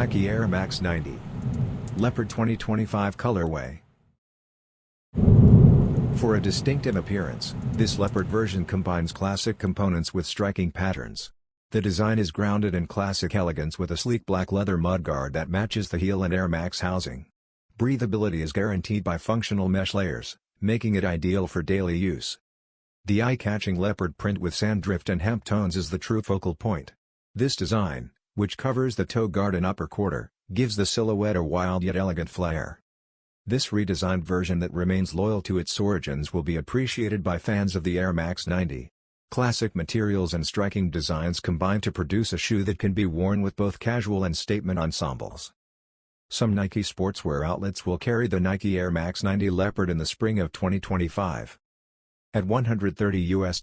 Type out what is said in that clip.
Nike airmax 90. Leopard 2025 colorway. For a distinctive appearance, this Leopard version combines classic components with striking patterns. The design is grounded in classic elegance with a sleek black leather mudguard that matches the heel and airmax housing. Breathability is guaranteed by functional mesh layers, making it ideal for daily use. The eye-catching leopard print with Sanddrift and Hemp tones is the true focal point. This design, which covers the toe guard and upper quarter, gives the silhouette a wild yet elegant flair. This redesigned version that remains loyal to its origins will be appreciated by fans of the airmax 90. Classic materials and striking designs combine to produce a shoe that can be worn with both casual and statement ensembles. Some Nike sportswear outlets will carry the Nike airmax 90 Leopard in the spring of 2025. At $130 US.